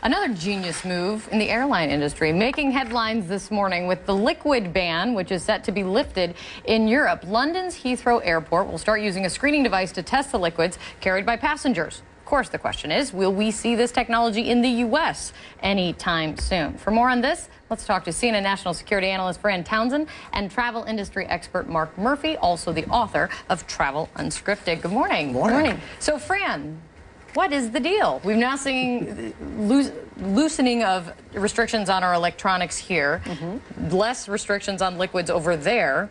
Another genius move in the airline industry, making headlines this morning with the liquid ban, which is set to be lifted in Europe. London's Heathrow Airport will start using a screening device to test the liquids carried by passengers. Of course, the question is, will we see this technology in the U.S. anytime soon? For more on this, let's talk to CNN national security analyst Fran Townsend and travel industry expert Mark Murphy, also the author of Travel Unscripted. Good morning. Morning. So, Fran, what is the deal? We've now seen loosening of restrictions on our electronics here, less restrictions on liquids over there.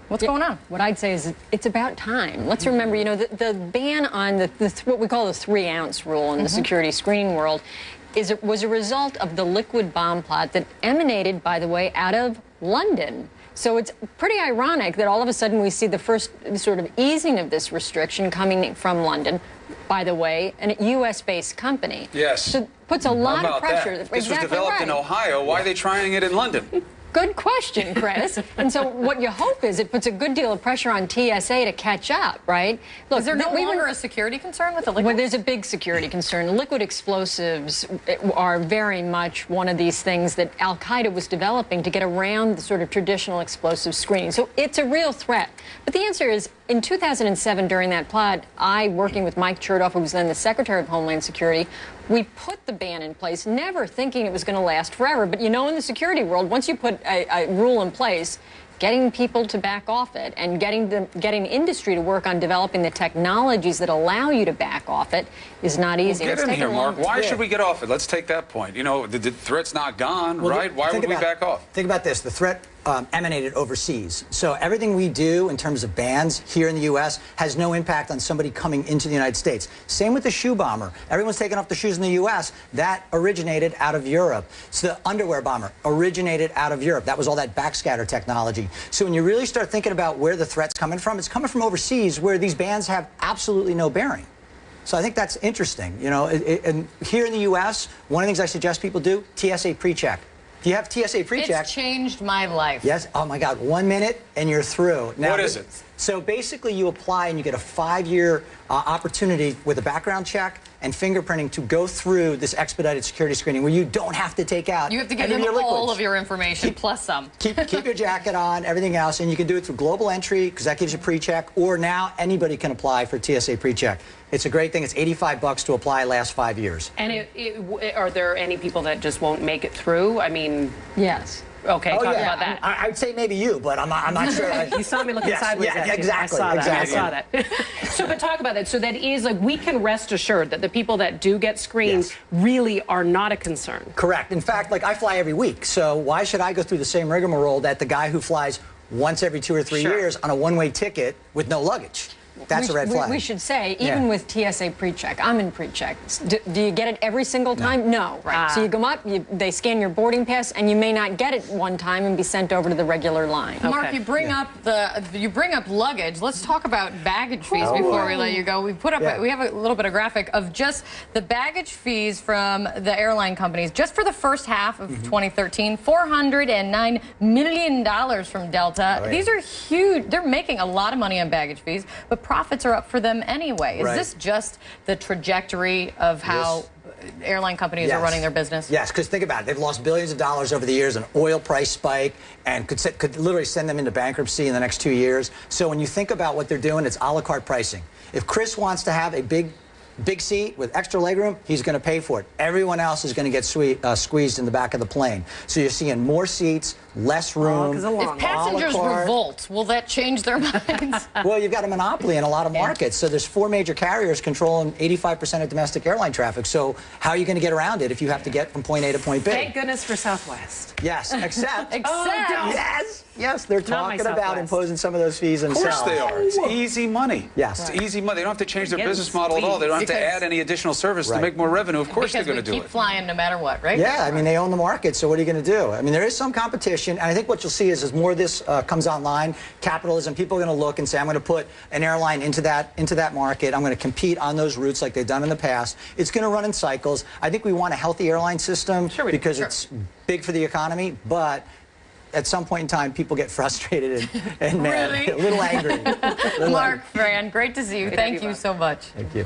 What's going on? What I'd say is it's about time. Let's remember, you know, the ban on what we call the 3-ounce rule in the security screening world was a result of the liquid bomb plot that emanated, by the way, out of London. So it's pretty ironic that all of a sudden we see the first sort of easing of this restriction coming from London, by the way, a U.S.-based company. Yes. So it puts a lot of pressure. That? This was developed in Ohio. Why are they trying it in London? Good question, Chris. And so what you hope is it puts a good deal of pressure on TSA to catch up, right? Look, is there no longer a security concern with the liquid? Well, there's a big security concern. Liquid explosives are very much one of these things that Al-Qaeda was developing to get around the sort of traditional explosive screening. So it's a real threat. But the answer is, in 2007, during that plot, working with Mike Chertoff, who was then the Secretary of Homeland Security, we put the ban in place, never thinking it was going to last forever. But you know, in the security world, once you put a rule in place, getting people to back off it and getting industry to work on developing the technologies that allow you to back off it is not easy. Well, get in here, Mark. Why should we get off it? Let's take that point. You know, the threat's not gone, right? Why would we back off? Think about this. The threat emanated overseas. So everything we do in terms of bans here in the U.S. has no impact on somebody coming into the United States. Same with the shoe bomber. Everyone's taking off the shoes in the U.S. That originated out of Europe. So the underwear bomber originated out of Europe. That was all that backscatter technology. So when you really start thinking about where the threat's coming from, it's coming from overseas where these bans have absolutely no bearing. So I think that's interesting. You know, and here in the U.S., one of the things I suggest people do, TSA Pre-Check. If you have TSA Pre-Check... It's changed my life. Yes. Oh, my God. 1 minute and you're through. Now, what is it? So basically you apply and you get a 5-year opportunity with a background check and fingerprinting to go through this expedited security screening where you don't have to take out. You have to give them all of your information plus some. Keep your jacket on, everything else, and you can do it through global entry because that gives you pre-check, or now anybody can apply for TSA Pre-Check. It's a great thing. It's $85 to apply, lasts 5 years. And are there any people that just won't make it through? I mean, yes. Okay, talk about that. I'd say maybe you, but I'm not sure. You saw me looking sideways at you. Exactly. I saw that. So, but talk about that. So that is like, we can rest assured that the people that do get screened really are not a concern. Correct. In fact, like I fly every week, so why should I go through the same rigmarole that the guy who flies once every 2 or 3 years on a one-way ticket with no luggage? That's a red flag. We should say, even with TSA Pre-Check, I'm in Pre-Check. Do you get it every single time? No. Right. So you come up, they scan your boarding pass, and you may not get it one time and be sent over to the regular line. Okay. Mark, you bring up luggage. Let's talk about baggage fees before we let you go. We put up we have a little bit of graphic of just the baggage fees from the airline companies just for the first half of 2013. $409 million from Delta. These are huge. They're making a lot of money on baggage fees, but profits are up for them anyway. Is this just the trajectory of how airline companies are running their business? Yes, because think about it. They've lost billions of dollars over the years, an oil price spike, and could literally send them into bankruptcy in the next 2 years. So when you think about what they're doing, it's a la carte pricing. If Chris wants to have a big seat with extra legroom, he's going to pay for it. Everyone else is going to get squeezed in the back of the plane. So you're seeing more seats, less room. If passengers revolt, will that change their minds? Well, you've got a monopoly in a lot of markets. So there's 4 major carriers controlling 85% of domestic airline traffic. So how are you going to get around it if you have to get from point A to point B? Thank goodness for Southwest. Yes, except yes, they're Not talking about imposing some of those fees themselves. Of course they are. It's easy money. Yes. It's easy money. They don't have to change their business model at all. They don't have to add any additional service to make more revenue. Of course they're going to do it. Keep flying no matter what, right? Yeah, I mean, they own the market, so what are you going to do? I mean, there is some competition, and I think what you'll see is as more of this comes online, capitalism, people are going to look and say, I'm going to put an airline into that market. I'm going to compete on those routes like they've done in the past. It's going to run in cycles. I think we want a healthy airline system because it's big for the economy, but at some point in time, people get frustrated and mad, a little angry. Mark, Fran, great to see you. Thank you so much. Thank you.